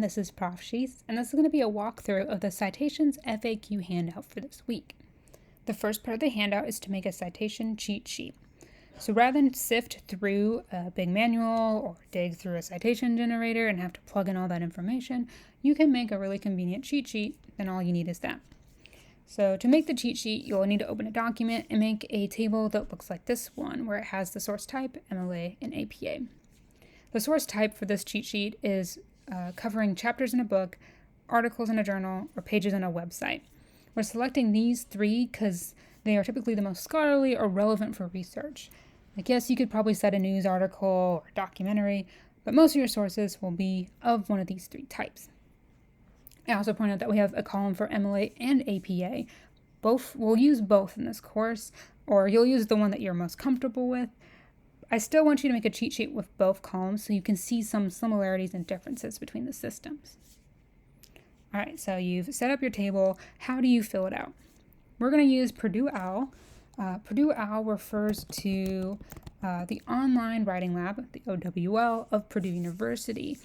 This is Prof. Sheets, and this is going to be a walkthrough of the Citations FAQ handout for this week. The first part of the handout is to make a citation cheat sheet. So rather than sift through a big manual or dig through a citation generator and have to plug in all that information, you can make a really convenient cheat sheet, then all you need is that. So to make the cheat sheet, you'll need to open a document and make a table that looks like this one, where it has the source type, MLA, and APA. The source type for this cheat sheet is covering chapters in a book, articles in a journal, or pages on a website. We're selecting these three because they are typically the most scholarly or relevant for research. Like, yes, you could probably set a news article or documentary, but most of your sources will be of one of these three types. I also point out that we have a column for MLA and APA. We'll use both in this course, or you'll use the one that you're most comfortable with. I still want you to make a cheat sheet with both columns so you can see some similarities and differences between the systems. All right, so you've set up your table. How do you fill it out? We're going to use Purdue OWL. Purdue OWL refers to the online writing lab, the OWL, of Purdue University.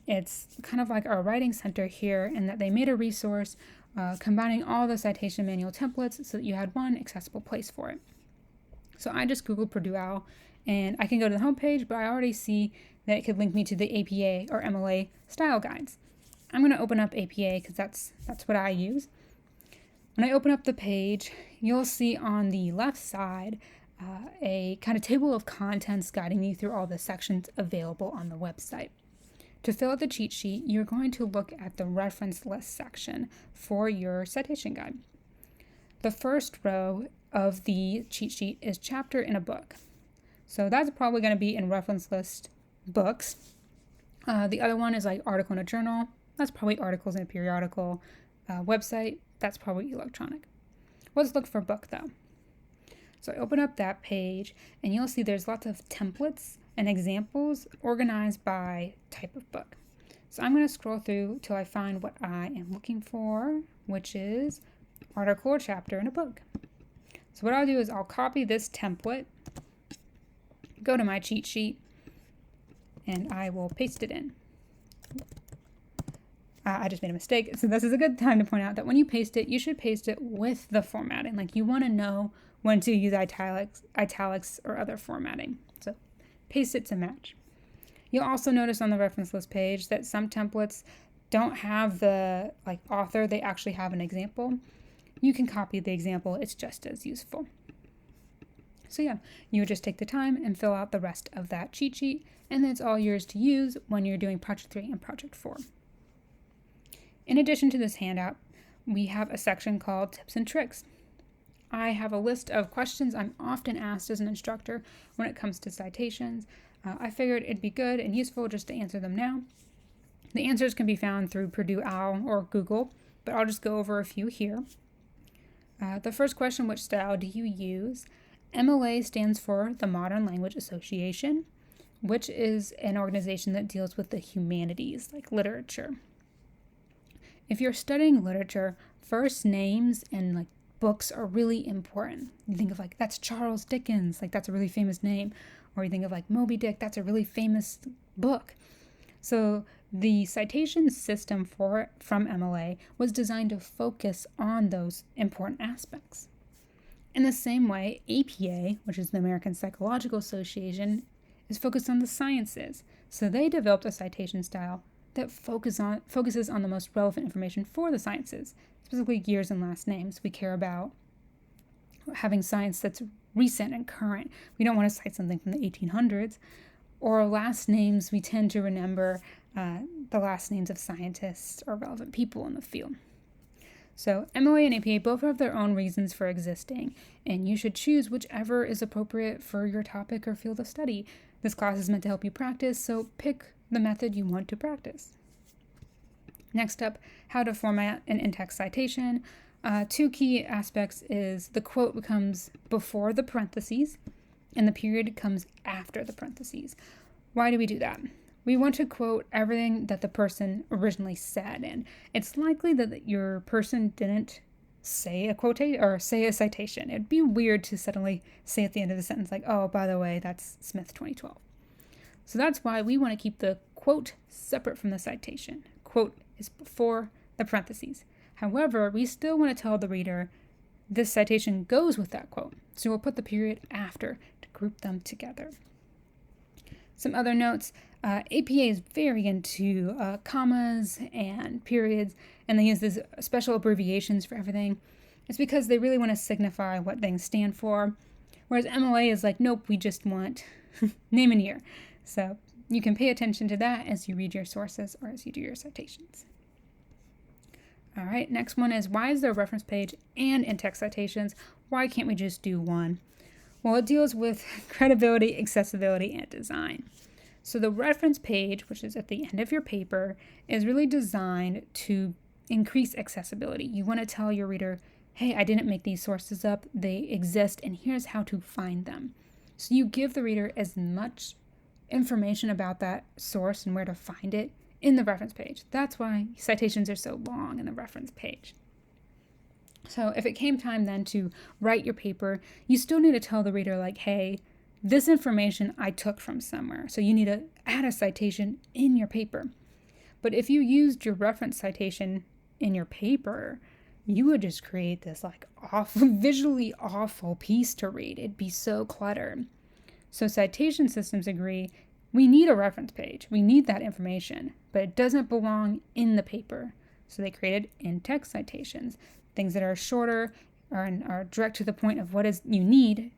It's kind of like our writing center here in that they made a resource combining all the citation manual templates so that you had one accessible place for it. So I just Googled Purdue OWL, and I can go to the homepage, but I already see that it could link me to the APA or MLA style guides. I'm going to open up APA because that's what I use. When I open up the page, you'll see on the left side a kind of table of contents guiding you through all the sections available on the website. To fill out the cheat sheet, you're going to look at the reference list section for your citation guide. The first row of the cheat sheet is chapter in a book. So that's probably going to be in reference list books. The other one is like article in a journal. That's probably articles in a periodical. Website, that's probably electronic. Let's look for book though. So I open up that page and you'll see there's lots of templates and examples organized by type of book. So I'm going to scroll through till I find what I am looking for, which is article or chapter in a book. So what I'll do is I'll copy this template, go to my cheat sheet, and I will paste it in. I just made a mistake, so this is a good time to point out that when you paste it, you should paste it with the formatting. Like, you want to know when to use italics or other formatting. So paste it to match. You'll also notice on the reference list page that some templates don't have the author, they actually have an example. You can copy the example, it's just as useful. So yeah, you would just take the time and fill out the rest of that cheat sheet, and then it's all yours to use when you're doing Project 3 and Project 4. In addition to this handout, we have a section called Tips and Tricks. I have a list of questions I'm often asked as an instructor when it comes to citations. I figured it'd be good and useful just to answer them now. The answers can be found through Purdue OWL or Google, but I'll just go over a few here. The first question, which style do you use? MLA stands for the Modern Language Association, which is an organization that deals with the humanities, like literature. If you're studying literature, first names and books are really important. You think of that's Charles Dickens, that's a really famous name. Or you think of Moby Dick, that's a really famous book. So the citation system from MLA was designed to focus on those important aspects. In the same way, APA, which is the American Psychological Association, is focused on the sciences. So they developed a citation style that focuses on the most relevant information for the sciences, specifically years and last names. We care about having science that's recent and current. We don't want to cite something from the 1800s. Or last names, we tend to remember the last names of scientists or relevant people in the field. So MLA and APA both have their own reasons for existing, and you should choose whichever is appropriate for your topic or field of study. This class is meant to help you practice, so pick the method you want to practice. Next up, how to format an InText citation. Two key aspects is the quote comes before the parentheses and the period comes after the parentheses. Why do we do that? We want to quote everything that the person originally said, and it's likely that your person didn't say a quotation or say a citation. It'd be weird to suddenly say at the end of the sentence oh, by the way, that's Smith 2012. So that's why we want to keep the quote separate from the citation. quote is before the parentheses. However, we still want to tell the reader this citation goes with that quote, so we'll put the period after to group them together. Some other notes, APA is very into commas and periods, and they use these special abbreviations for everything. It's because they really want to signify what things stand for, whereas MLA is like, nope, we just want name and year. So you can pay attention to that as you read your sources or as you do your citations. All right, next one is, why is there a reference page and in-text citations? Why can't we just do one? Well, it deals with credibility, accessibility, and design. So the reference page, which is at the end of your paper, is really designed to increase accessibility. You want to tell your reader, hey, I didn't make these sources up, they exist, and here's how to find them. So you give the reader as much information about that source and where to find it in the reference page. That's why citations are so long in the reference page. So if it came time then to write your paper, you still need to tell the reader, like, hey, this information I took from somewhere. So you need to add a citation in your paper. But if you used your reference citation in your paper, you would just create this like visually awful piece to read. It'd be so cluttered. So citation systems agree, we need a reference page. We need that information, but it doesn't belong in the paper. So they created in-text citations, things that are shorter and are direct to the point of what is you need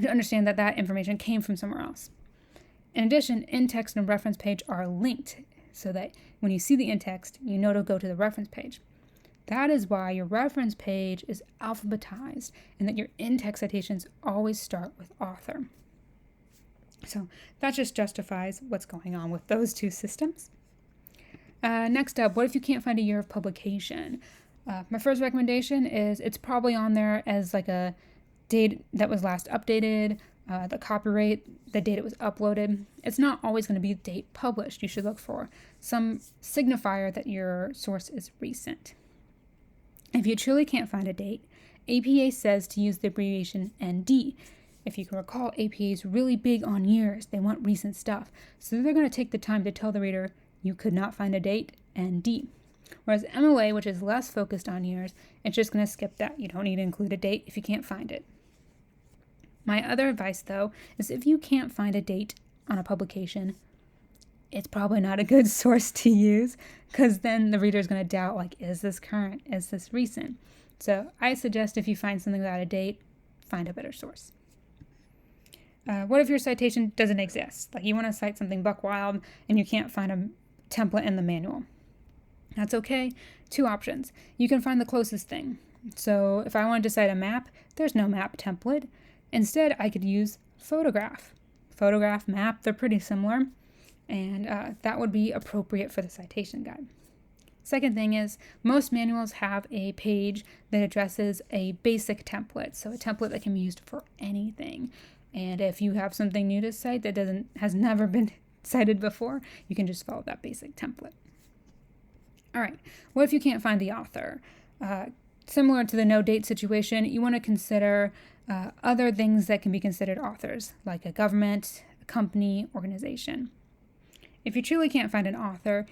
to understand that that information came from somewhere else. In addition, in-text and reference page are linked so that when you see the in-text, you know to go to the reference page. That is why your reference page is alphabetized and that your in-text citations always start with author. So that just justifies what's going on with those two systems. Next up, what if you can't find a year of publication? My first recommendation is it's probably on there as like a date that was last updated, the copyright, the date it was uploaded. It's not always going to be the date published. You should look for some signifier that your source is recent. If you truly can't find a date, APA says to use the abbreviation ND. If you can recall, APA is really big on years. They want recent stuff. So they're going to take the time to tell the reader, you could not find a date, ND. Whereas MLA, which is less focused on years, it's just going to skip that. You don't need to include a date if you can't find it. My other advice, though, is if you can't find a date on a publication, it's probably not a good source to use, because then the reader is going to doubt, like, is this current? Is this recent? So I suggest if you find something without a date, find a better source. What if your citation doesn't exist? Like you want to cite something buck wild and you can't find a template in the manual. That's okay. Two options. You can find the closest thing. So if I wanted to cite a map, there's no map template. Instead, I could use photograph. Photograph, map, they're pretty similar. And that would be appropriate for the citation guide. Second thing is, most manuals have a page that addresses a basic template. So a template that can be used for anything. And if you have something new to cite that has never been cited before, you can just follow that basic template. All right, what if you can't find the author? Similar to the no date situation, you want to consider other things that can be considered authors, like a government, a company, organization. If you truly can't find an author,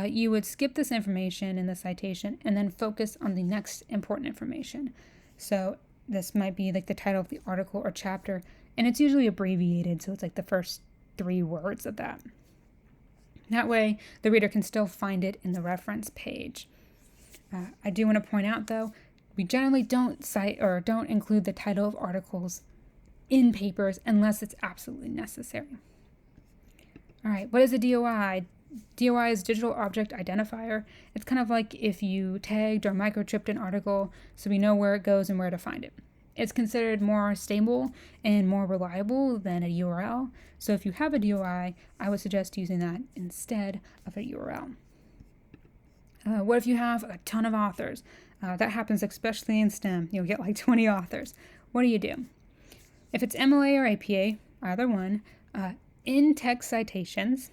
you would skip this information in the citation and then focus on the next important information. So this might be like the title of the article or chapter, and it's usually abbreviated, so it's like the first 3 words of that. That way, the reader can still find it in the reference page. I do want to point out, though, we generally don't cite or don't include the title of articles in papers unless it's absolutely necessary. All right, what is a DOI? DOI is Digital Object Identifier. It's kind of like if you tagged or microchipped an article so we know where it goes and where to find it. It's considered more stable and more reliable than a URL. So if you have a DOI, I would suggest using that instead of a URL. What if you have a ton of authors? That happens especially in STEM. You'll get like 20 authors. What do? If it's MLA or APA, either one, in-text citations,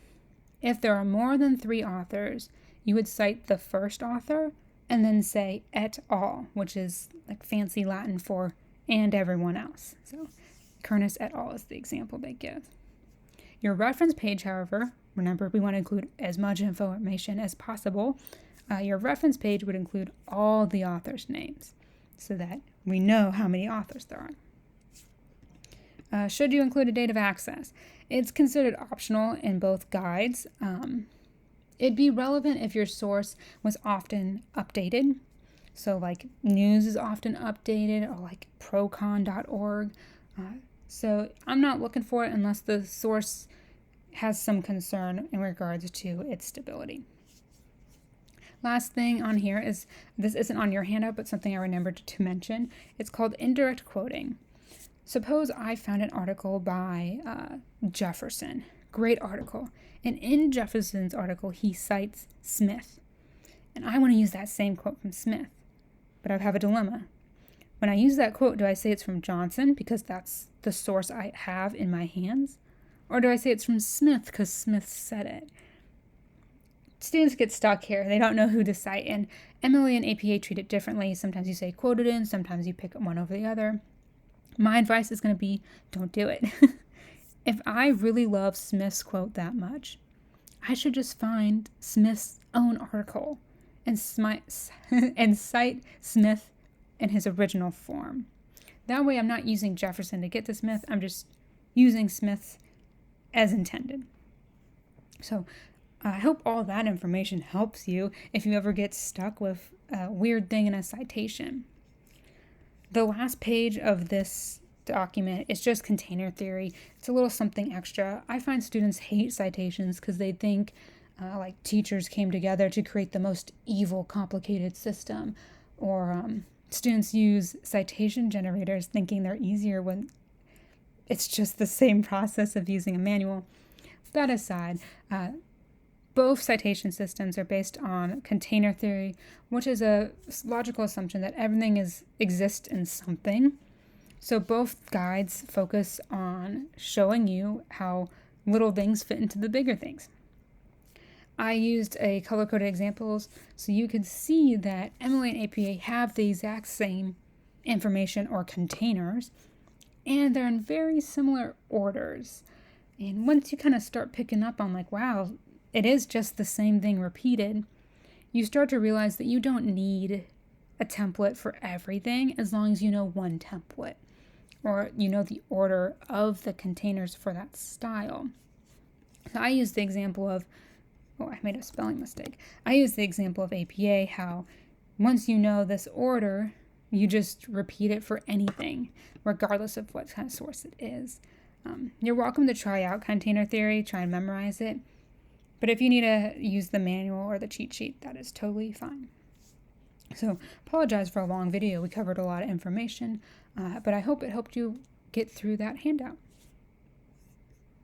if there are more than 3 authors, you would cite the first author and then say et al., which is like fancy Latin for and everyone else. So Kernus et al. Is the example they give. Your reference page, however, remember, we want to include as much information as possible. Your reference page would include all the authors' names so that we know how many authors there are. Should you include a date of access? It's considered optional in both guides. It'd be relevant if your source was often updated. So like news is often updated, or like procon.org. So I'm not looking for it unless the source has some concern in regards to its stability. Last thing on here is, this isn't on your handout, but something I remembered to mention. It's called indirect quoting. Suppose I found an article by Jefferson. Great article. And in Jefferson's article, he cites Smith. And I want to use that same quote from Smith. But I have a dilemma. When I use that quote, do I say it's from Johnson because that's the source I have in my hands? Or do I say it's from Smith because Smith said it? Students get stuck here. They don't know who to cite. And MLA and APA treat it differently. Sometimes you say quoted in, sometimes you pick one over the other. My advice is going to be, don't do it. If I really love Smith's quote that much, I should just find Smith's own article and cite Smith in his original form. That way I'm not using Jefferson to get to Smith. I'm just using Smith as intended. So I hope all that information helps you if you ever get stuck with a weird thing in a citation. The last page of this document is just container theory. It's a little something extra. I find students hate citations because they think like teachers came together to create the most evil, complicated system, or students use citation generators thinking they're easier when it's just the same process of using a manual. That aside, both citation systems are based on container theory, which is a logical assumption that everything exists in something. So both guides focus on showing you how little things fit into the bigger things. I used a color-coded examples so you could see that MLA and APA have the exact same information or containers, and they're in very similar orders. And once you kind of start picking up on like, wow, it is just the same thing repeated, you start to realize that you don't need a template for everything as long as you know one template, or you know the order of the containers for that style. So I used the example of, I made a spelling mistake. I used the example of APA, how once you know this order, you just repeat it for anything, regardless of what kind of source it is. You're welcome to try out container theory, try and memorize it. But if you need to use the manual or the cheat sheet, that is totally fine. So apologize for a long video. We covered a lot of information, but I hope it helped you get through that handout.